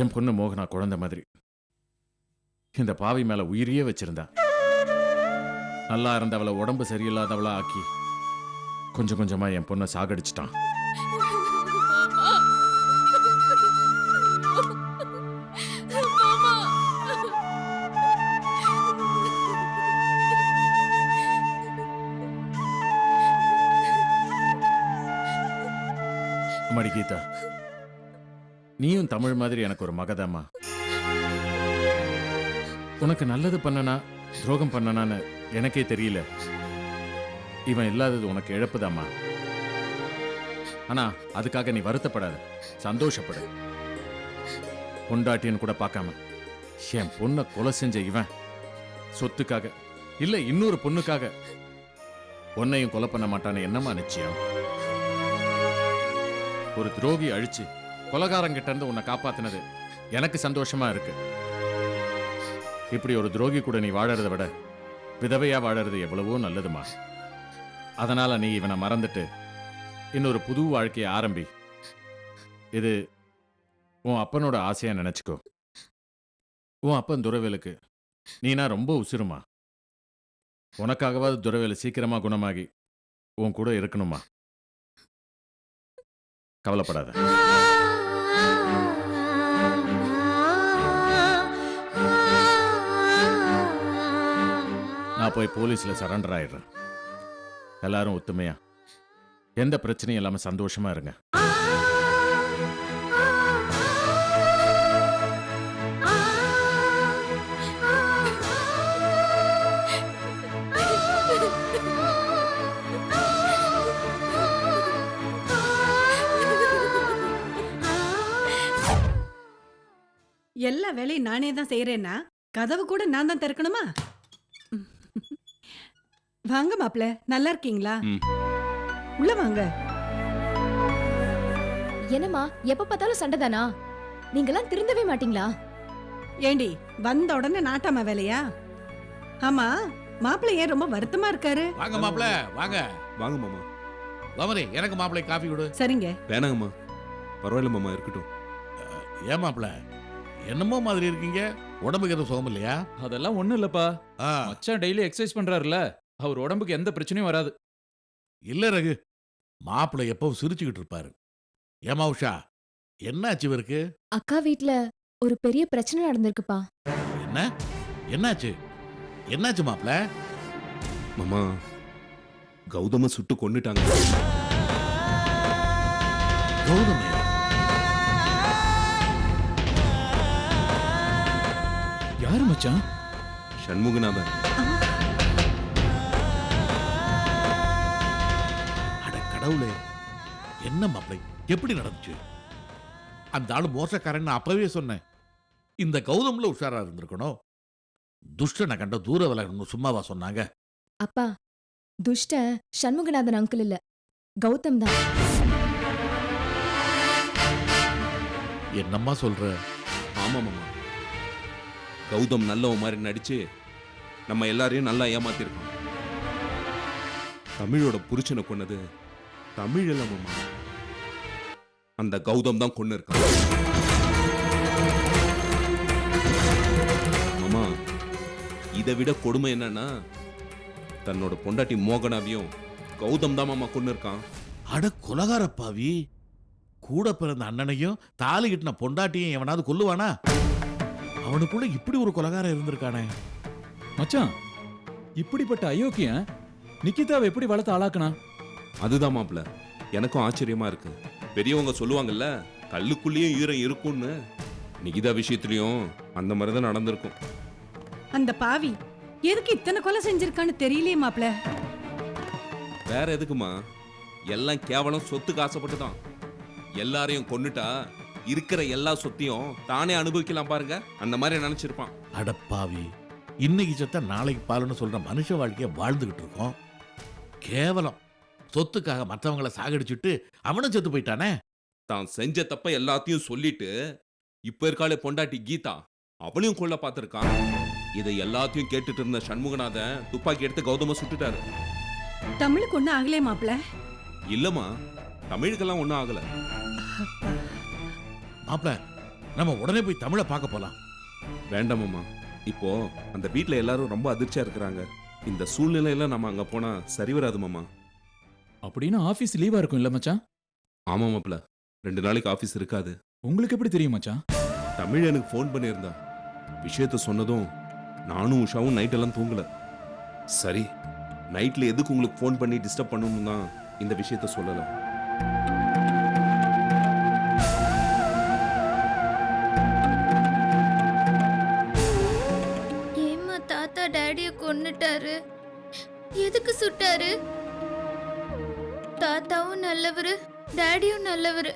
என் பொண்ணு மோகனா குழந்தை மாதிரி இந்த பாவி மேல உயிரியே வச்சிருந்தா. நல்லா இருந்தவளை உடம்பு சரியில்லாதவளா ஆக்கி கொஞ்சம் கொஞ்சமா என் பொண்ணை சாகடிச்சிட்டான். அம்மாடி கீதா, நீயும் தமிழ் மாதிரி எனக்கு ஒரு மகதாம்மா. உனக்கு நல்லது பண்ணனா துரோகம் பண்ணனான்னு எனக்கே தெரியல. இவன் இல்லாதது உனக்கு இழப்புதாம்மா. ஆனா அதுக்காக நீ வருத்தப்படாத, சந்தோஷப்படு. பொண்டாட்டின்னு கூட பார்க்காம என் பொண்ணை கொலை செஞ்ச இவன் சொத்துக்காக இல்ல இன்னொரு பொண்ணுக்காக உன்னையும் கொலை பண்ண மாட்டான்னு என்னம்மா நிச்சயம்? ஒரு துரோகி அழிச்சு கொலைகாரங்கிட்ட இருந்து உன்னை காப்பாத்தினது எனக்கு சந்தோஷமா இருக்கு. இப்படி ஒரு துரோகி கூட நீ வாழறதை விட விதவையா வாழறது எவ்வளவோ நல்லதுமா. அதனால நீ இவனை மறந்துட்டு இன்னொரு புது வாழ்க்கையை ஆரம்பி. இது உன் அப்பனோட ஆசையா நினைச்சுக்கோ. உன் அப்பன் துறவேலுக்கு நீனா ரொம்ப உசுருமா. உனக்காகவாது துறவேலு சீக்கிரமா குணமாகி உன் கூட இருக்கணுமா. கவலைப்படாத. நான் போய் போலீஸ்ல சரண்டர் ஆயிடுறேன். எல்லாரும் ஒத்துமையா எந்த பிரச்சனையும் இல்லாம சந்தோஷமா இருங்க. எல்லா வேலையும் நானே தான் செய்யறேன்னா கதவு கூட நான் தான் திறக்கணுமா? வாங்க மாப்ள, நல்லா இருக்கீங்களா? உள்ள வாங்க. என்னம்மா எப்ப பார்த்தாலும் சண்டை தானா? நீங்கெல்லாம் திருந்தவே மாட்டீங்களா? ஏண்டி வந்த உடனே நாட்டாம வேலையா? ஆமா, மாப்பிள்ளை ஏன் ரொம்ப வருத்தமா இருக்காரு? வாங்க மாப்பிள்ள, வாங்க வாங்க மாமா. வாமரே, எனக்கு மாப்பிள்ளை காஃபி கொடு. சரிங்க. வேணாங்கம்மா, பரவாயில்ல மாமா, இருக்கட்டும். ஏன் மாப்பிள்ள என்னமோ மாதிரி இருக்கீங்க? உடம்புக்கு எதுவும் சுகம் இல்லையா? அதெல்லாம் ஒண்ணும் இல்லப்பா. ஆ, மச்சான் டெய்லி எக்ஸசைஸ் பண்றாருல, அவர் உடம்புக்கு எந்த பிரச்சனையும் வராது. இல்ல ரகு, மாப்பிள்ளை எப்பவும் சிரிச்சுக்கிட்டு இருப்பாரு. ஏமா உஷா, என்னாச்சு இவருக்கு? அக்கா வீட்ல ஒரு பெரிய பிரச்சனை நடந்திருக்குப்பா. என்ன என்னாச்சு? என்னாச்சு மாப்பிள்ள? மாமா, கௌதம சுட்டு கொன்னுட்டாங்க. கௌதமே? யாரு மச்சான்? சண்முகநாதன். அட கடவுளே, என்ன மாப்பிள்ளை, எப்படி நடந்துச்சு? அந்த ஆளு மோசக்காரன் அப்பவே சொன்னேன். இந்த கௌதம்ல உஷாரா இருந்திருக்கணும். துஷ்டனை கண்ட தூர விலகணும்னு சும்மாவா சொன்னாங்க? அப்பா, துஷ்ட சண்முகநாதன் அங்கிள் இல்ல, கௌதம் தான். என்னம்மா சொல்ற? ஆமா மாமா, கௌதம் நல்லவன் மாதிரி நடிச்சு நம்ம எல்லாரையும் நல்லா ஏமாத்திருக்கான். தமிழோட புருஷனை கொன்னது தமிழ் இல்ல மாமா, அந்த கௌதம் தான் கொன்னு இருக்கான். மாமா, இதை விட கொடுமை என்னன்னா, தன்னோட பொண்டாட்டி மோகனாவையும் கௌதம் தான் மாமா கொன்னு இருக்கான். அட கொலகார பாவி, கூட பிறந்த அண்ணனையும் தாலி கிட்டின பொண்டாட்டியும் எவனாவது கொல்லுவானா? அவனுக்குள்ள இப்படி ஒரு கொலகாரம் இருந்திருக்கானே. மச்சான், இப்படிப்பட்ட அயோக்கியன் நிக்கிதாவை எப்படி வளர்த்து ஆளாக்குனா? அதுதான் மாப்ள, எனக்கும் ஆச்சரியமா இருக்கு. பெரியவங்க சொல்லுவாங்கல்ல, கல்லுக்குள்ளேயும் ஈரம் இருக்கும்னு. நிகிதா விஷயத்திலயும் அந்த மாதிரி தான் நடந்திருக்கும். அந்த பாவி எதுக்கு இத்தனை கொலை செஞ்சிருக்கான்னு தெரியலையே மாப்ள. வேற எதுக்குமா? எல்லாம் கேவலம் சொத்துக்கு ஆசைப்பட்டு தான். எல்லாரையும் கொன்னுட்டா இருக்கிற எல்லா சொத்தையும் தானே அனுபவிக்கலாம் பாருங்க, அந்த மாதிரி நினைச்சிருப்பான். அடப்பாவி, இன்னைக்கு செத்த நாளைக்கு பாலுன்னு சொல்ற மனுஷ வாழ்க்கைய வாழ்ந்துகிட்டு இருக்கோம். கேவலம் சொத்துக்காக மற்றவங்களை சாகடிச்சுட்டு அவனும் செத்து போயிட்டானே. தான் செஞ்ச தப்ப எல்லாத்தையும் சொல்லிட்டு இப்ப இருக்காளே பொண்டாட்டி கீதா, அவளையும் கொல்ல பார்த்திருக்கான். இதை எல்லாத்தையும் கேட்டுட்டு இருந்த சண்முகநாதன் துப்பாக்கி எடுத்து கௌதம சுட்டுட்டாரு. தமிழுக்கு ஒண்ணு ஆகலே மாப்ள? இல்லம்மா, தமிழுக்கெல்லாம் ஒன்றும் ஆகல. மாப்ள, நம்ம உடனே போய் தமிழை பார்க்க போலாம். வேண்டாம் மாமா. இப்போ அந்த வீட்ல எல்லாரும் ரொம்ப அதிர்ச்சியா இருக்கிறாங்க. இந்த சூழ்நிலையில நம்ம அங்க போனா சரி வராது மாமா. அப்படின்னு ஆபீஸ் லீவா இருக்கும் இல்ல மச்சான்? ஆமா மாப்ள, 2 நாளைக்கு ஆபீஸ் இருக்காது. உங்களுக்கு எப்படி தெரியும் மச்சான்? தமிழ் எனக்கு ஃபோன் பண்ணியிருந்தா. விஷயத்த சொன்னதும் நானும் உஷாவும் நைட் எல்லாம் தூங்கல. சரி, நைட்ல எதுக்கு உங்களுக்கு ஃபோன் பண்ணி டிஸ்டர்ப் பண்ணணும் தான் இந்த விஷயத்த சொல்லல. ஏம்மா தாத்தா டாடிய கொன்னுட்டாரு? எதுக்கு சுட்டாரு? தாத்தாவும் நல்லவரு, டாடியும் நல்லவரு.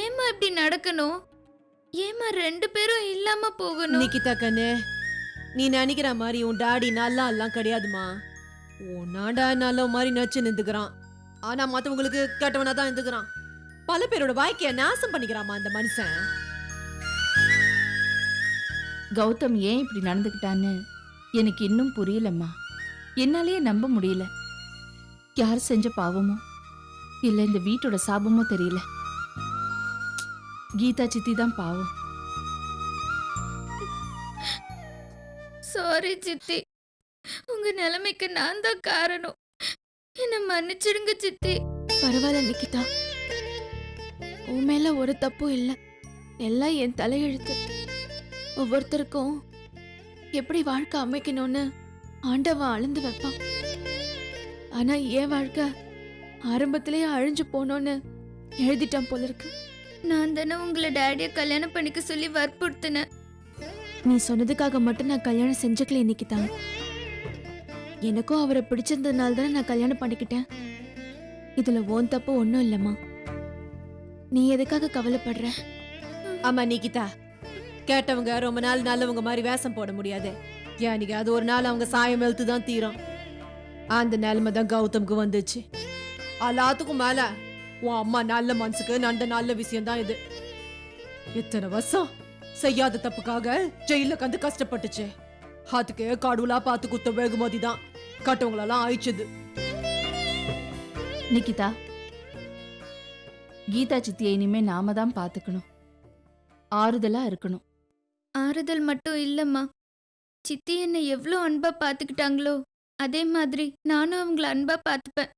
ஏம்மா இப்படி நடக்கணும்? ஏம்மா 2 பேரும் இல்லாம போகணும்? நிக்கிதா கண்ணு, நீ நினைக்கிற மாதிரி உன் டாடி நல்லா எல்லாம் கிடையாதுமா. உன் நாடா நல்ல மாதிரி நச்சு நின்றுக்கிறான். ஆனா மத்தவங்களுக்கு கெட்டவனா தான் இருந்துக்கிறான். பல பேரோட வாழ்க்கைய நாசம் பண்ணிக்கிறாமா அந்த மனுஷன். கௌதம் ஏன் இப்படி நடந்துக்கிட்டான்னு எனக்கு இன்னும் புரியலம்மா. என்னாலேயே நம்ப முடியல. யார் செஞ்ச பாவமோ இல்ல இந்த வீட்டோட சாபமோ தெரியல. கீதா சித்தி தான் பாவம். சாரி சித்தி, உங்க நிலைமைக்கு நான் தான் காரணம். என்ன மன்னிச்சிடுங்க சித்தி. பரவாயில்ல நிக்கிதா, உன் மேல ஒரு தப்பும் இல்ல. எல்லாம் என் தலையெழுத்து. ஒவ்வொருத்தருக்கும் எப்படி வாழ்க்கை அமைக்கணும்னு ஆண்டவன் அளந்து வைப்பான். ஆனா என் வாழ்க்கை ஆரம்பத்திலேயே அழிஞ்சு போனோன்னு எழுதிட்டான் போல இருக்கு. நான் தானே உங்களை டாடிய கல்யாணம் பண்ணிக்க சொல்லி வற்புறுத்தினேன். நீ சொன்னதுக்காக மட்டும் நான் கல்யாணம் செஞ்சுக்கல நிக்கிதா. எனக்கும் அவரை பிடிச்சிருந்ததுனால தானே நான் கல்யாணம் பண்ணிக்கிட்டேன். இதுல உன் தப்பு ஒன்றும் இல்லம்மா. நீ எதுக்காக கவலைப்படுற? ஆமா நிக்கிதா, கேட்டவங்க ரொம்ப நாள் நல்லவங்க மாதிரி வேஷம் போட முடியாது. ஏனிக்கு அது ஒரு நாள் அவங்க சாயம் வெளுத்து தான் தீரும். அந்த நிலைமை தான் கௌதம்க்கு வந்துச்சு. எல்லாத்துக்கும் மேல உன் அம்மா நல்ல மனசுக்கு நடந்த நல்ல விஷயம் தான் இது. இத்தனை வருஷம் செய்யாத தப்புக்காக ஜெயில கந்து கஷ்டப்பட்டுச்சு. அதுக்கு கடவுளா பார்த்து குத்த வெகுமதி தான் கட்டவங்களெல்லாம் ஆயிடுச்சுது. நிக்கிதா, கீதா சித்தியை இனிமே நாம தான் பாத்துக்கணும். ஆறுதலா இருக்கணும். ஆறுதல் மட்டும் இல்லம்மா, சித்தி என்னை எவ்வளோ அன்பா பார்த்துக்கிட்டாங்களோ அதே மாதிரி நானும் அவங்கள அன்பா பார்த்துப்பேன்.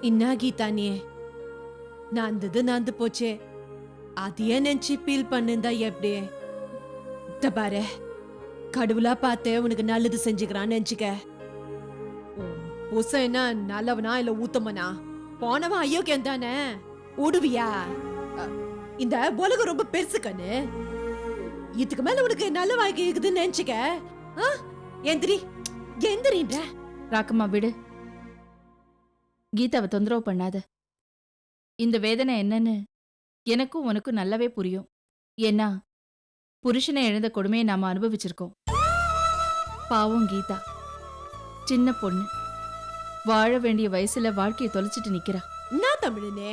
இன்னா கீதா நீ நந்தது நந்து போச்சே, அதையே நினைச்சு ஃபீல் பண்ணுந்தா எப்படி? இத பாரு, கடவுளா பார்த்து உனக்கு நல்லது செஞ்சுக்கிறான்னு நினைச்சுக்க. புருஷன் என்ன நல்லவனா இல்ல ஊத்தமனா? போனவன் அயோக்கியம் தானே, உடுவியா? இந்த உலகம் ரொம்ப பெருசு கண்ணு. இதுக்கு மேல உனக்கு நல்ல வாழ்க்கை இருக்குதுன்னு நினைச்சுக்க. எந்திரி எந்திரின்ற. ராக்கம்மா விடு. கீதாவை தொந்தரவு பண்ணாத. இந்த வேதனை என்னன்னு எனக்கும் உனக்கும் நல்லாவே புரியும். ஏன்னா புருஷனை இழந்த கொடுமையை நாம அனுபவிச்சிருக்கோம். பாவம் கீதா, சின்ன பொண்ணு, வாழ வேண்டிய வயசுல வாழ்க்கையை தொலைச்சிட்டு நிக்கிறா. என்ன தமிழனே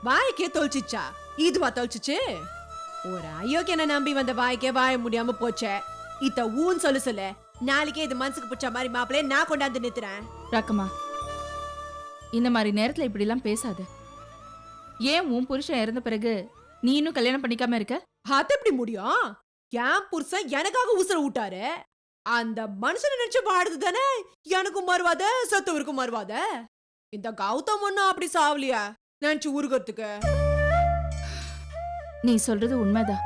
வாய்க்கே தொலைச்சிச்சா? இதுவா தொலைச்சிச்சு? ஒரு அயோக்கியனை நம்பி வந்த வாய்க்கே வாய முடியாம போச்சே. இத்த ஊன் சொல்லு நாளைக்கே இது மனசுக்கு பிடிச்ச மாதிரி மாப்பிள்ளைய நான் கொண்டாந்து நிறுத்துறேன். ராக்கம்மா, இந்த மாதிரி நேரத்துல இப்படி எல்லாம் பேசாத. ஏன் உன் புருஷன் இறந்த பிறகு நீ இன்னும் கல்யாணம் பண்ணிக்காம இருக்க? அது எப்படி முடியும்? என் புருஷன் எனக்காக உசுர விட்டாரு. அந்த மனுஷனை நினைச்சு வாடுது தானே எனக்கும் மறுவாத சொத்தவருக்கும் மறுவாத. இந்த கௌதம் ஒண்ணும் அப்படி சாவலியா நினைச்சு உருகிறதுக்கு? நீ சொல்றது உண்மைதான்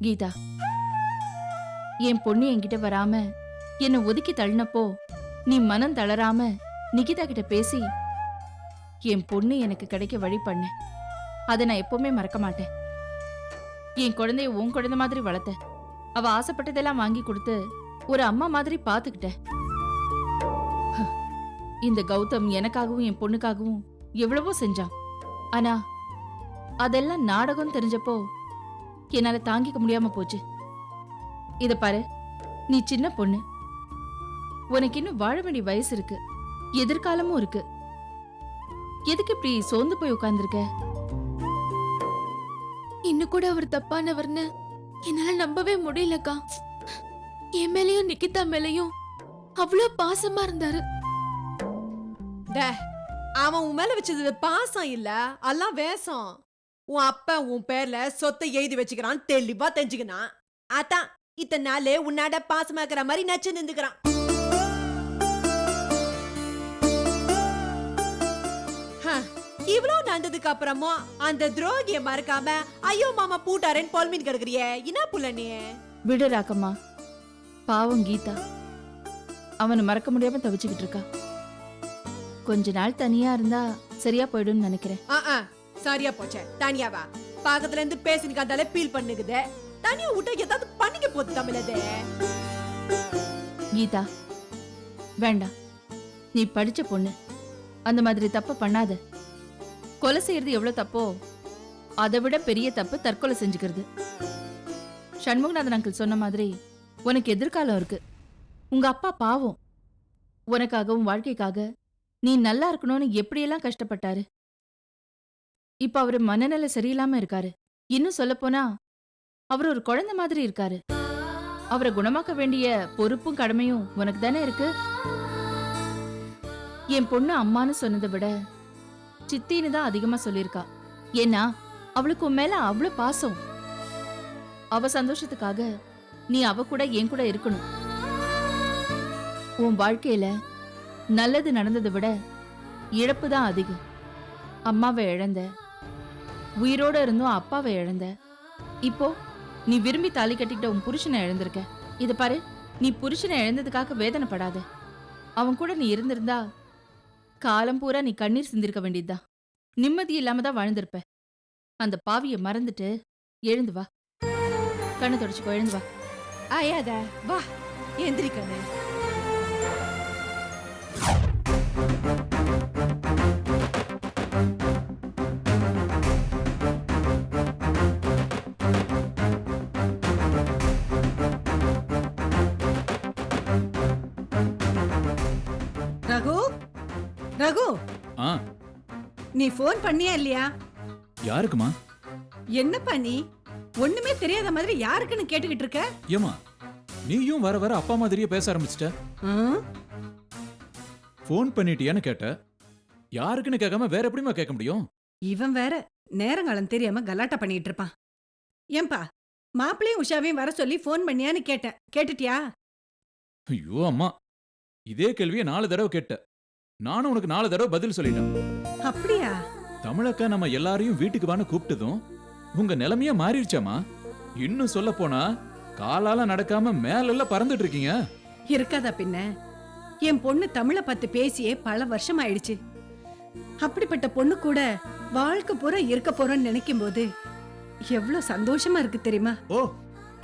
கீதா. என் பொண்ணு என்கிட்ட வராம என்னை ஒதுக்கி தள்ளினப்போ நீ மனம் தளராம நிகிதா கிட்ட பேசி என் பொண்ணு எனக்கு கிடைக்க வழி பண்ண. அதை நான் எப்பவுமே மறக்க மாட்டேன். என் குழந்தைய உன் குழந்தை மாதிரி வளர்த்த. அவ ஆசைப்பட்டதெல்லாம் வாங்கி கொடுத்து ஒரு அம்மா மாதிரி பாத்துக்கிட்ட. இந்த கௌதம் எனக்காகவும் என் பொண்ணுக்காகவும் எவ்வளவோ செஞ்சான். ஆனா அதெல்லாம் நாடகம் தெரிஞ்சப்போ என்னால தாங்கிக்க முடியாம போச்சு. இத பாரு, நீ சின்ன பொண்ணு, உனக்கு இன்னும் வாழ வேண்டிய வயசு இருக்கு, எதிர்காலமும் இருக்கு. எதுக்கு இப்படி சோர்ந்து போய் உட்கார்ந்திருக்க? இன்னும் கூட அவர் தப்பானவர்னு என்னால நம்பவே முடியலக்கா. என் மேலயும் நிக்கிதா மேலயும் அவ்வளவு பாசமா இருந்தாரு. அவன் உன் மேல வச்சது பாசம் இல்ல, எல்லாம் வேஷம். உன் அப்பா உன் பேர்ல சொத்தை எழுதி வச்சுக்கிறான், தெளிவா தெரிஞ்சுக்கிறான். அதான் இத்தனை நாளே உன்னாட பாசமாக்குற மாதிரி நச்சு நின்றுக்கிறான். இவ்வளவு நடந்ததுக்கு அப்புறமும் அந்த துரோகிய மறக்காம ஐயோ மாமா பூட்டாரன் பொல்மின் கிடக்குறியே, என்ன புள்ள நீ? விடு ராக்கம்மா, பாவம் கீதா அவனை மறக்க முடியாம தவிச்சுக்கிட்டு இருக்கா. கொஞ்ச நாள் தனியா இருந்தா சரியா போயிடும்னு நினைக்கிறேன். சரியா போச்சே. தனியாவா? பக்கத்துல இருந்து பேசினுக்கு அந்தாலே பீல் பண்ணுகுது. தனியா விட்டா ஏதாவது பண்ணிக்க போது தமிழதே. கீதா வேண்டாம், நீ படிச்ச பொண்ணு, அந்த மாதிரி தப்பு பண்ணாத. கொலை செய்யறது எவ்வளவு தப்போ அதை விட பெரிய தப்பு தற்கொலை செஞ்சுக்கிறது. சண்முகநாதன் அங்கிள் சொன்ன மாதிரி உனக்கு எதிர்காலம் இருக்கு. உங்க அப்பா பாவம், உனக்காகவும் வாழ்க்கைக்காக நீ நல்லா இருக்கணும்னு எப்படியெல்லாம் கஷ்டப்பட்டாரு. இப்ப அவரு மனநிலை சரியில்லாம இருக்காரு. இன்னும் சொல்ல போனா அவர் ஒரு குழந்தை மாதிரி இருக்காரு. அவரை குணமாக்க வேண்டிய பொறுப்பும் கடமையும் உனக்கு தானே இருக்கு. என் பொண்ணு அம்மான்னு சொன்னதை விட சித்தின்னு தான் அதிகமா சொல்லியிருக்கா. ஏன்னா அவளுக்கு உன் மேல அவ்வளவு பாசம். அவ சந்தோஷத்துக்காக நீ அவ கூட என் கூட இருக்கணும். உன் வாழ்க்கையில நல்லது நடந்ததை விட இழப்பு தான் அதிகம். அம்மாவை இழந்த, உயிரோட இருந்தும் அப்பாவை இழந்த, இப்போ நீ விரும்பி தாலி கட்டிக்கிட்ட உன் புருஷனை இழந்திருக்க. இத பாரு, நீ புருஷனை இழந்ததுக்காக வேதனைப்படாத. அவன் கூட நீ இருந்திருந்தா காலம் பூரா நீ கண்ணீர் சிந்திருக்க வேண்டியதுதான். நிம்மதி இல்லாம தான் வாழ்ந்திருப்ப. அந்த பாவிய மறந்துட்டு எழுந்து வா, கண்ணு தொடச்சுக்கோ, எழுந்து வா. ஆயாத வா, எந்திரிக்கண்ணே. ரகு, ரகு, ஆ நீ போன் பண்ணியா இல்லையா? யாருக்குமா? என்னப்பா நீ ஒண்ணுமே தெரியாத மாதிரி யாருக்குன்னு கேட்டுக்கிட்டு இருக்க? ஏமா நீயும் வர வர அப்பா மாதிரியே பேச ஆரம்பிச்சிட்ட. ஆ? ஃபோன் பண்ணிட்டியான்னு கேட்ட. யாருக்குன்னு கேட்காம வேற எப்படிமா கேட்க முடியும்? இவன் வேற நேரங்காலம் தெரியாம கலாட்டா பண்ணிட்டு இருப்பான். ஏன்பா, மாப்பிளையும் உஷாவையும் வர சொல்லி போன் பண்ணியான்னு கேட்டேன், கேட்டுட்டியா? ஐயோ அம்மா, இதே கேள்வியை 4 தடவை கேட்ட. நானும் உனக்கு 4 தடவை பதில் சொல்லிட்டேன். அப்படியா? தமிழக்கா நம்ம எல்லாரையும் வீட்டுக்கு வான்னு கூப்பிட்டதும் உங்க நிலைமையே மாறிடுச்சாமா? இன்னும் சொல்ல போனா காலால நடக்காம மேலெல்லாம் பறந்துட்டு இருக்கீங்க. இருக்காதா பின்ன? என் பொண்ணு தமிழை பத்தி பேசியே பல வருஷம் ஆயிடுச்சு. அப்படிப்பட்ட பொண்ணு கூட வாழ்க்கை பூரா இருக்க போறோம்னு நினைக்கும் போது எவ்வளவு சந்தோஷமா இருக்கு தெரியுமா? ஓ,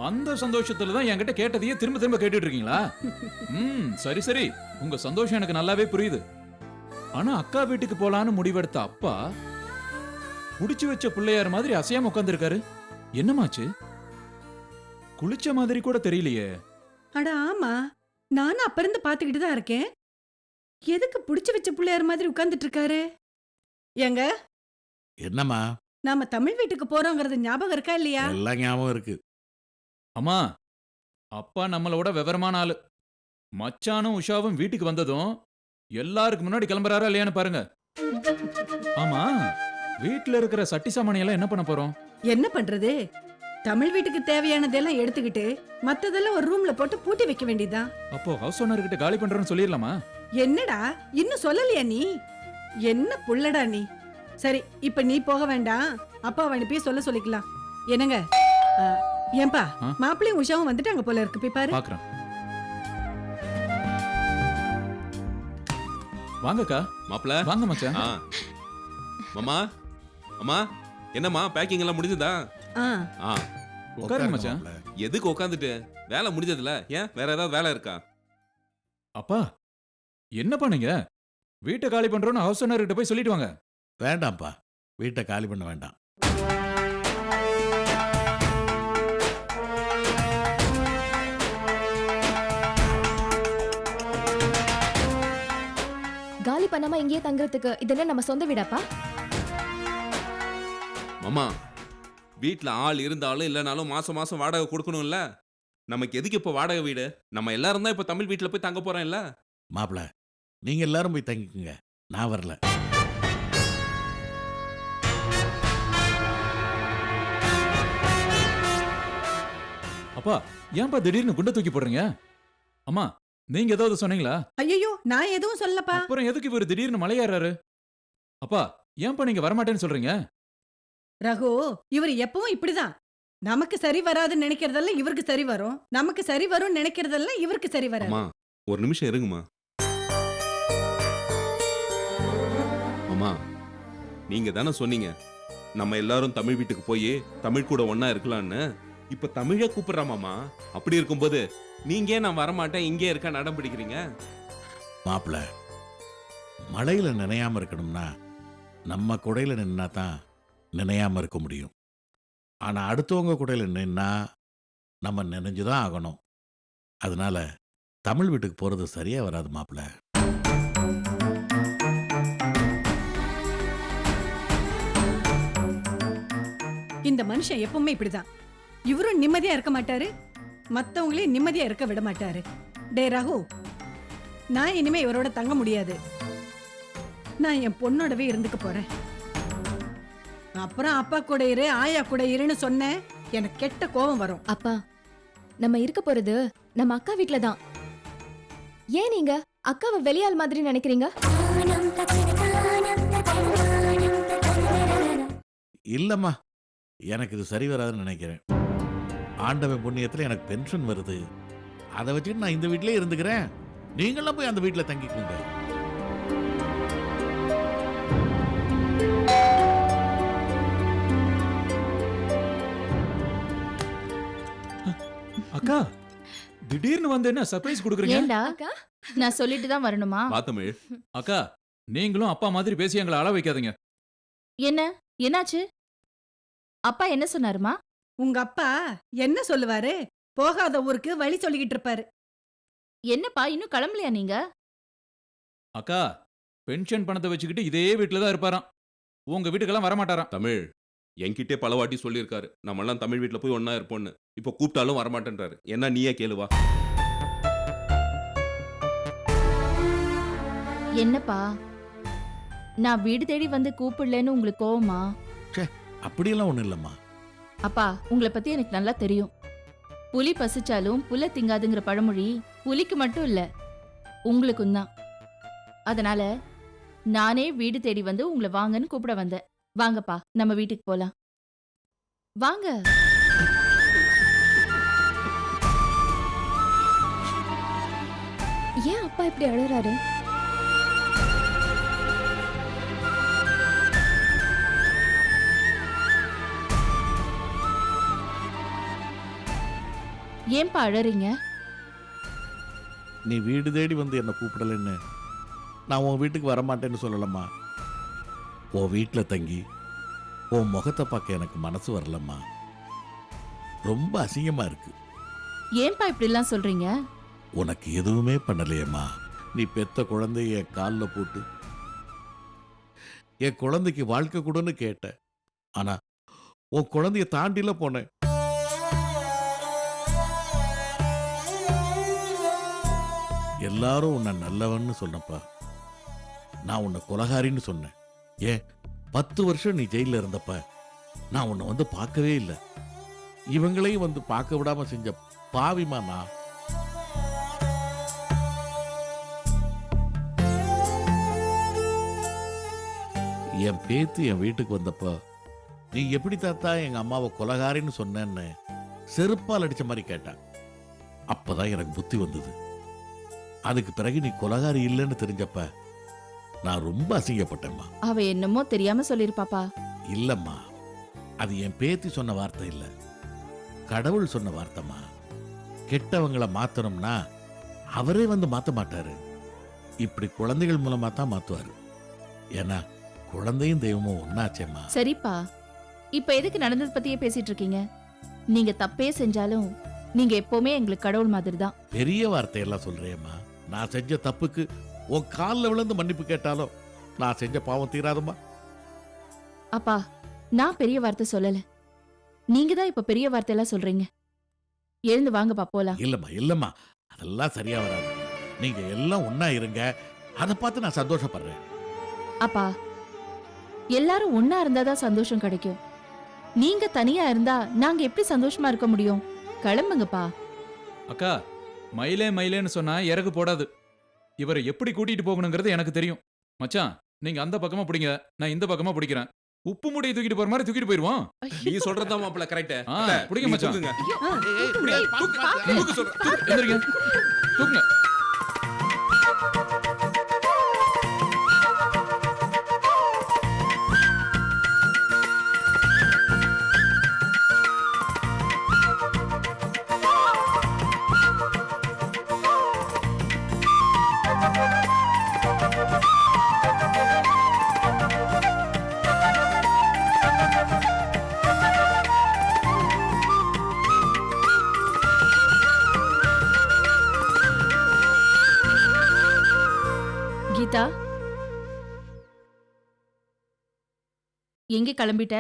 அந்த சந்தோஷத்துல தான் என்கிட்ட கேட்டதையே திரும்ப திரும்ப கேட்டுட்டு இருக்கீங்களா? சரி சரி, உங்க சந்தோஷம் எனக்கு நல்லாவே புரியுது. ஆனா அக்கா வீட்டுக்கு போலான்னு முடிவெடுத்த அப்பா குடிச்சு வச்ச பிள்ளையார் மாதிரி அசையாம உட்கார்ந்திருக்காரு. என்னமாச்சு? குளிச்ச மாதிரி கூட தெரியலையே. அட ஆமா, நானும் அப்ப இருந்து பாத்துக்கிட்டு தான் இருக்கேன். எதுக்கு புடிச்சு வச்ச பிள்ளையார் மாதிரி உட்கார்ந்துட்டு இருக்காரு? ஏங்க, என்னம்மா? நாம தமிழ் வீட்டுக்கு போறோங்கிறது ஞாபகம் இருக்கா இல்லையா? எல்லாம் ஞாபகம் இருக்கு. அம்மா அப்பா நம்மளோட விவரமான ஆளு. மச்சானும் உஷாவும் வீட்டுக்கு வந்ததும் எல்லாருக்கு முன்னாடி கிளம்புறாரா இல்லையான்னு பாருங்க. ஆமா, வீட்ல இருக்கிற சட்டி சாமானி எல்லாம் என்ன பண்ண போறோம்? என்ன பண்றது? தமிழ் வீட்டுக்கு தேவையானதெல்லாம் எடுத்துக்கிட்டு மத்ததெல்லாம் ஒரு ரூம்ல போட்டு பூட்டி வைக்க வேண்டியதுதான். அப்போ ஹவுஸ் ஓனர் கிட்ட காலி பண்றேன்னு சொல்லிடலாமா? என்னடா இன்னும் சொல்லலையா நீ? என்ன புள்ளடா நீ? சரி, இப்ப நீ போக வேண்டாம், அப்பாவை அனுப்பி சொல்லிக்கலாம். என்னங்க, ஏன்பா ஆ? மாப்பிள்ளையும் உஷாவும் வந்துட்டாங்க போல இருக்கு, போய் பாரு. பாக்குறேன். வாங்கக்கா. மாப்பிள வாங்க மச்சான். ஆ மாமா அம்மா என்னம்மா பேக்கிங் எல்லாம் முடிஞ்சதா? ஆ, ஆ உட்காருங்க மச்சான். மாப்ள. எதுக்கு உட்காந்துட்டு? வேலை முடிஞ்சதுல, ஏன் வேற ஏதாவது வேலை இருக்கா? அப்பா என்ன பண்ணீங்க? வீட்டை காலி பண்றோன்னு ஹவுஸ் ஓனர் கிட்ட போய் சொல்லிட்டு வாங்க. வேண்டாம்ப்பா, வீட்டை காலி பண்ண வேண்டாம். காலி பண்ணாம இங்கேயே தங்குறதுக்கு இதெல்லாம் நம்ம சொந்த வீடாப்பா? மாமா வீட்ல ஆள் இருந்தாலும் இல்லைனாலும் மாசம் மாசம் வாடகை கொடுக்கணும்ல. நமக்கு எதுக்கு இப்போ வாடகை வீடு? நம்ம எல்லாரும் தான் இப்போ தமிழ் வீட்டில் போய் தங்க போறோம் இல்ல? மாப்பிள, நீங்க எல்லாரும் போய் தங்கிக்குங்க, நான் வரல. அப்பா ஏன்பா திடீர்னு குண்டை தூக்கி போடுறீங்க? அம்மா நீங்க ஏதாவது சொன்னீங்களா? ஐயோ, நான் எதுவும் சொல்லப்பா. அப்புறம் எதுக்கு இவர் திடீர்னு மலையேறாரு? அப்பா ஏன்பா நீங்க வரமாட்டேன்னு சொல்றீங்க? ரகு, இவர் எப்பவும் இப்படிதான். நமக்கு சரி வராதுன்னு நினைக்கிறதெல்லாம் இவருக்கு சரி வரும், நமக்கு சரி வரும் நினைக்கிறதெல்லாம் இவருக்கு சரி வராது. அம்மா ஒரு நிமிஷம் இருங்கம்மா. அம்மா நீங்க தானே சொன்னீங்க நம்ம எல்லாரும் தமிழ் வீட்டுக்கு போய் தமிழ் கூட ஒண்ணா இருக்கலாம்னு. இப்ப தமிழை கூப்பிடுறாமாமா. அப்படி இருக்கும்போது நீங்க ஏன் நான் வரமாட்டேன் இங்கே இருக்க நடம் பிடிக்கிறீங்க? மாப்பிள, மழையில நினையாம இருக்கணும்னா நம்ம குடையில நின்னா தான் நினையாம இருக்க முடியும். ஆனா அடுத்தவங்க குடையில நின்னா நம்ம நினைஞ்சுதான் ஆகணும். அதனால தமிழ் வீட்டுக்கு போறது சரியா வராது மாப்பிள. இந்த மனுஷன் எப்பவுமே இப்படிதான். இவரும் நிம்மதியா இருக்க மாட்டாரு, மத்தவங்களையும் நிம்மதியா இருக்க விட மாட்டாரு. டே ரகு, நான் இனிமே இவரோட தங்க முடியாது. நான் என் பொண்ணோடவே இருந்துக்க போறேன். அப்புறம் அப்பா கூட இரு, ஆயா கூட இருன்னு சொன்னேன், எனக்கு கெட்ட கோபம் வரும். அப்பா, நம்ம இருக்க போறது நம்ம அக்கா வீட்ல தான். ஏன் நீங்க அக்காவை வெளியாள் மாதிரி நினைக்கிறீங்க? இல்லம்மா, எனக்கு இது சரி வராதுன்னு நினைக்கிறேன். ஆண்டவன் புண்ணியத்துல எனக்கு பென்ஷன் வருது, அதை வச்சுட்டு நான் இந்த வீட்டிலே இருந்துக்கிறேன். நீங்களாம் போய் அந்த வீட்டில் தங்கிக்கோங்க. அக்கா திடீர்னு வந்து என்ன சர்ப்ரைஸ் கொடுக்குறீங்க? ஏண்டா அக்கா, நான் சொல்லிட்டு தான் வரணுமா? வா தமிழ். அக்கா நீங்களும் அப்பா மாதிரி பேசி எங்களை அள வைக்காதீங்க. என்ன என்னாச்சு? அப்பா என்ன சொன்னாருமா? உங்க அப்பா என்ன சொல்லுவாரு? போகாத ஊருக்கு வழி சொல்லிக்கிட்டு இருப்பாரு. என்னப்பா இன்னும் கிளம்பலையா நீங்க? அக்கா பென்ஷன் பணத்தை வச்சுக்கிட்டு இதே வீட்டில் தான் இருப்பாராம், உங்க வீட்டுக்கெல்லாம் வரமாட்டாராம். தமிழ் என்கிட்டே பல வாட்டி சொல்லியிருக்காரு நம்ம எல்லாம் தமிழ் வீட்டில் போய் ஒண்ணா இருப்போம்னு. இப்போ கூப்பிட்டாலும் வரமாட்டேன்றாரு. என்ன நீயே கேளுவா. என்னப்பா நான் வீடு தேடி வந்து கூப்பிடலன்னு உங்களுக்கு கோவமா? அப்படியெல்லாம் ஒன்றும் இல்லைம்மா. அப்பா உங்களை பத்தி எனக்கு நல்லா தெரியும். புலி பசிச்சாலும் புல்ல திங்காதுங்கிற பழமொழி புலிக்கு மட்டும் இல்ல, உங்களுக்கும் தான். அதனால நானே வீடு தேடி வந்து உங்களை வாங்கன்னு கூப்பிட வந்தேன். வாங்கப்பா நம்ம வீட்டுக்கு போலாம். வாங்க. ஏன் அப்பா இப்படி அழறாரு? ஏன்பா அழறீங்க? நீ வீடு தேடி வந்து என்னை கூப்பிடலன்னு நான் உன் வீட்டுக்கு வரமாட்டேன்னு சொல்லலம்மா. உன் வீட்டில் தங்கி உன் முகத்தை பார்க்க எனக்கு மனசு வரலம்மா. ரொம்ப அசிங்கமா இருக்கு. ஏன்பா இப்படிலாம் சொல்றீங்க? உனக்கு எதுவுமே பண்ணலையேம்மா. நீ பெத்த குழந்தைய என் காலில் போட்டு என் குழந்தைக்கு வாழ்க்கை கூடன்னு கேட்ட. ஆனா உன் குழந்தைய தாண்டில போனேன். எல்லாரும் உன்னை நல்லவன்னு சொன்னப்பா, நான் உன்னை கொலகாரின்னு சொன்னேன். ஏன் 10 வருஷம் நீ ஜெயில இருந்தப்ப நான் உன்னை வந்து பார்க்கவே இல்லை. இவங்களையும் வந்து பார்க்க விடாம செஞ்ச பாவிமா நான். என் பேத்தி என் வீட்டுக்கு வந்தப்ப நீ எப்படி தாத்தா எங்க அம்மாவை கொலகாரின்னு சொன்னேன்னு செருப்பால் அடிச்ச மாதிரி கேட்டான். அப்பதான் எனக்கு புத்தி வந்தது. அதுக்கு பிறகு நீ கொலகாரி இல்லைன்னு தெரிஞ்சப்ப நான் ரொம்ப அசிங்கப்பட்டேம்மா. அவ என்னமோ தெரியாம சொல்லிருப்பாப்பா. இல்லம்மா, அது என் பேத்தி சொன்ன வார்த்தை இல்ல, கடவுள் சொன்ன வார்த்தைமா. கெட்டவங்களை மாத்தணும்னா அவரே வந்து மாத்த மாட்டாரு, இப்படி குழந்தைகள் மூலமா தான் மாத்துவாரு. ஏன்னா குழந்தையும் தெய்வமும் ஒன்னாச்சேம்மா. சரிப்பா, இப்ப எதுக்கு நடந்தது பத்தியே பேசிட்டு இருக்கீங்க? நீங்க தப்பே செஞ்சாலும் நீங்க எப்பவுமே எங்களுக்கு கடவுள் மாதிரி தான். பெரிய வார்த்தையெல்லாம் சொல்றேம்மா. நான் செஞ்ச தப்புக்கு உன் காலில் விழுந்து மன்னிப்பு கேட்டாலும் நான் செஞ்ச பாவம் தீராதுமா. அப்பா, நான் பெரிய வார்த்தை சொல்லல, நீங்க தான் இப்ப பெரிய வார்த்தையெல்லாம் சொல்றீங்க. எழுந்து வாங்கப்பா போலாம். இல்லம்மா இல்லம்மா, அதெல்லாம் சரியா வராது. நீங்க எல்லாம் ஒன்னா இருங்க, அதை பார்த்து நான் சந்தோஷப்படுறேன். அப்பா, எல்லாரும் ஒன்னா இருந்தாதான் சந்தோஷம் கிடைக்கும். நீங்க தனியா இருந்தா நாங்க எப்படி சந்தோஷமா இருக்க முடியும்? கிளம்புங்கப்பா. அக்கா, மயிலே மயிலேன்னு சொன்னா இறகு போடாது. இவரை எப்படி கூட்டிட்டு போகணுங்கிறது எனக்கு தெரியும். மச்சான், நீங்க அந்த பக்கமா பிடிங்க, நான் இந்த பக்கமா பிடிக்கிறேன். உப்பு மூடையை தூக்கிட்டு போற மாதிரி தூக்கிட்டு போயிருவோம். நீ சொல்றதா மாப்பிள்ள கரெக்ட். பிடிங்க மச்சான். தூக்கு சொல்றேன். எந்திரிங்க, தூக்குங்க. கீதா, எங்க கிளம்பிட்ட?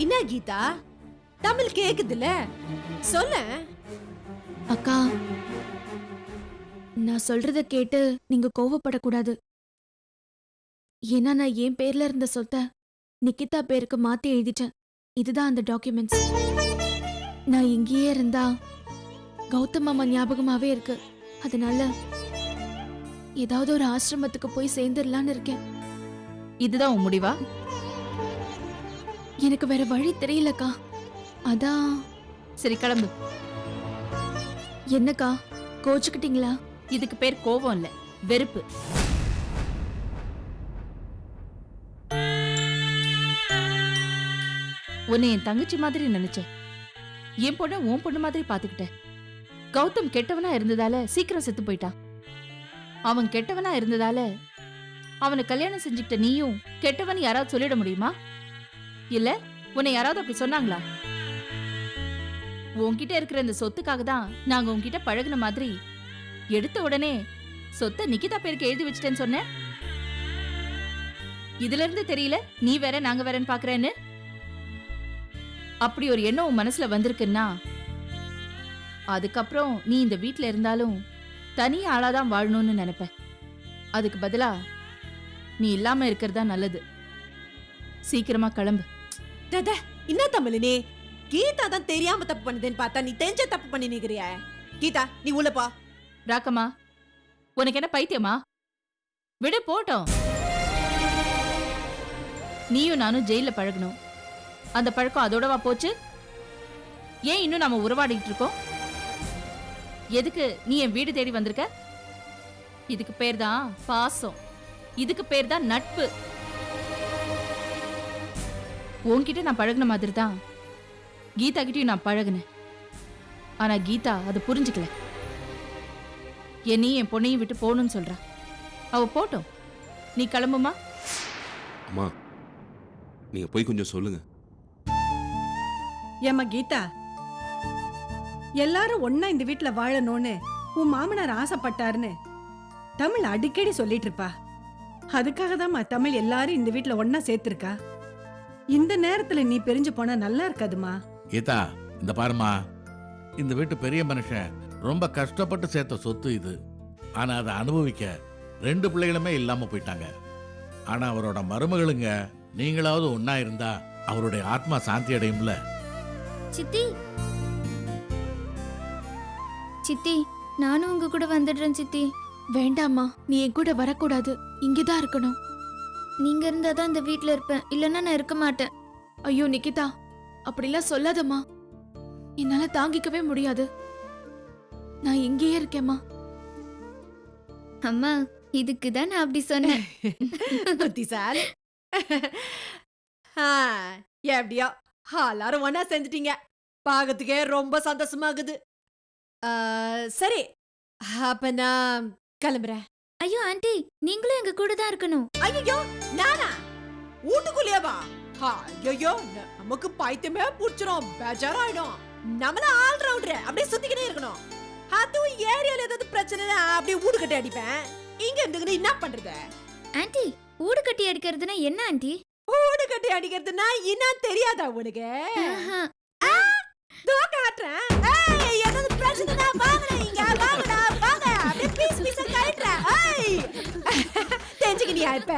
என்ன கீதா, தமிழ் கேக்குதுல, சொல்ல. அக்கா, நான் சொல்றத கேட்டு நீங்க கோவப்படக்கூடாது. ஏன்னா நான் என் பேர்ல இருந்த சொத்தை நிக்கிதா பேருக்கு மாத்தி எழுதிட்டேன். இதுதான் அந்த டாக்குமெண்ட்ஸ். நான் இங்கேயே இருந்தா கௌதம் மாமா ஞாபகமாவே இருக்கு. அதனால ஏதாவது ஒரு ஆசிரமத்துக்கு போய் சேர்ந்துடலான்னு இருக்கேன். இதுதான் உன் முடிவா? எனக்கு வேற வழி தெரியலக்கா. அதான். சரி, கிளம்பு. என்னக்கா, கோச்சுக்கிட்டீங்களா? இதுக்கு பேர் கோபம் இல்ல, வெறுப்பு. உன்னை என் தங்கச்சி மாதிரி நினைச்சேன். என் பொண்ண உன் பொண்ணு மாதிரி பாத்துக்கிட்டேன். கௌதம் கெட்டவனா இருந்ததால சீக்கிரம் செத்து போயிட்டான். அவன் கெட்டவனா இருந்ததால அவனை கல்யாணம் செஞ்சுக்கிட்ட நீயும் கெட்டவன் யாராவது சொல்லிட முடியுமா? இல்ல உன்னை யாராவது அப்படி சொன்னாங்களா? உன்கிட்ட இருக்கிற இந்த சொத்துக்காக தான் நாங்க உன்கிட்ட பழகுன மாதிரி எடுத்த உடனே சொத்தை நிக்கிதா பேருக்கு எழுதி வச்சிட்டேன்னு சொன்ன. இதுல இருந்து தெரியல நீ வேற நாங்க வேறன்னு பாக்குறேன்னு. அப்படி ஒரு எண்ணம் உன் மனசுல வந்திருக்குன்னா அதுக்கப்புறம் நீ இந்த வீட்ல இருந்தாலும் தனி ஆளாதான் வாழணும்னு நினைப்ப. அதுக்கு பதிலா நீ இல்லாம இருக்கிறதா நல்லது. சீக்கிரமா கிளம்பு. என்ன தமிழ், நீ கீதா தான் தெரியாம தப்பு பண்ணுதுன்னு பார்த்தா நீ தெரிஞ்ச தப்பு பண்ணி நிக்கிறிய. கீதா, நீ உள்ளப்பா. ராக்கம்மா, உனக்கு என்ன பைத்தியமா? விடு போட்டோம். நீயும் நானும் ஜெயில பழகணும். அந்த பழக்கம் அதோடவா போச்சு? ஏன் இன்னும் நாம உறவாடிட்டு இருக்கோம்? எதுக்கு நீ என் வீடு தேடி வந்திருக்க? இதுக்கு பேர் தான் பாசம், இதுக்கு பேர் தான் நட்பு. உன்கிட்ட நான் பழகுன மாதிரி தான் கீதா கிட்டயும் நான் பழகுனேன். ஆனா கீதா அது புரிஞ்சுக்கல. என்னையும் என் பொண்ணையும் விட்டு போகணும்னு சொல்றா. அவ போட்டோம், நீ கிளம்புமா. அம்மா, நீங்க போய் கொஞ்சம் சொல்லுங்க. ஏம்மா கீதா, எல்லாரும் ஒண்ணா இந்த வீட்ல வாழணும்னு உன் மாமனார் ஆசைப்பட்டாருன்னு தமிழ் அடிக்கடி சொல்லிட்டு இருப்பா. அதுக்காக தான் தமிழ் எல்லாரும் இந்த வீட்ல ஒண்ணா சேர்த்திருக்கா. இந்த நேரத்துல நீ பிரிஞ்சு போனா நல்லா இருக்காதுமா. கீதா, இந்த பாருமா, இந்த வீட்டு பெரிய மனுஷன் ரொம்ப கஷ்டப்பட்டு சேர்த்த சொத்து இது. ஆனா அதை அனுபவிக்க 2 பிள்ளைகளுமே இல்லாம போயிட்டாங்க. ஆனா அவரோட மருமகளுங்க நீங்களாவது ஒன்னா இருந்தா அவருடைய ஆத்மா சாந்தி அடையும்ல. சித்தி சித்தி நானும் உங்க கூட வந்துடுறேன் சித்தி. வேண்டாம்மா, நீ என் கூட வரக்கூடாது, இங்கதான் இருக்கணும். நீங்க இருந்தாதான் இந்த வீட்ல இருப்பேன், இல்லைன்னா நான் இருக்க மாட்டேன். ஐயோ நிக்கிதா, அப்படிலாம் சொல்லாதம்மா. என்னால தாங்கிக்கவே முடியாது. நான் இங்கேயே இருக்கேம்மா. அம்மா இதுக்கு தான் நான் அப்படி சொன்னேன். புத்திசாலி. எப்படியோ எல்லாரும் ஒன்னா செஞ்சுட்டீங்க. பாகத்துக்கே ரொம்ப சந்தோஷமாகுது. சரி, அப்ப நான் கிளம்புறேன். ஐயோ ஆண்டி, நீங்களும் எங்க கூட தான் இருக்கணும். ஐயோ, நானா வீட்டுக்குள்ளேவா? ஐயோ, நமக்கு பைத்தியமே புடிச்சிரும், பேஜாராயிடும். நம்மள ஆல் ரவுண்டர் அப்படியே சுத்திக்கிட்டே இருக்கணும். அதுவும் ஏரியால ஏதாவது பிரச்சனை அப்படியே ஊடு கட்டி அடிப்பேன். இங்க இருந்துக்கிட்டு என்ன பண்றது? ஆண்டி, ஊடு கட்டி அடிக்கிறதுனா என்ன ஆண்டி? ஊடு கட்டி அடிக்கிறதுனா என்ன தெரியாதா உனக்கு? ஆஹா. தோ காட்டுறேன். ஏய், ஏதாவது பிரச்சனைனா வாங்கடா, இங்க வாங்கடா, வாங்க. அப்படியே பீஸ் பீஸா கழட்டுறேன். ஏய், தெரிஞ்சுக்கிட்டியா இப்ப?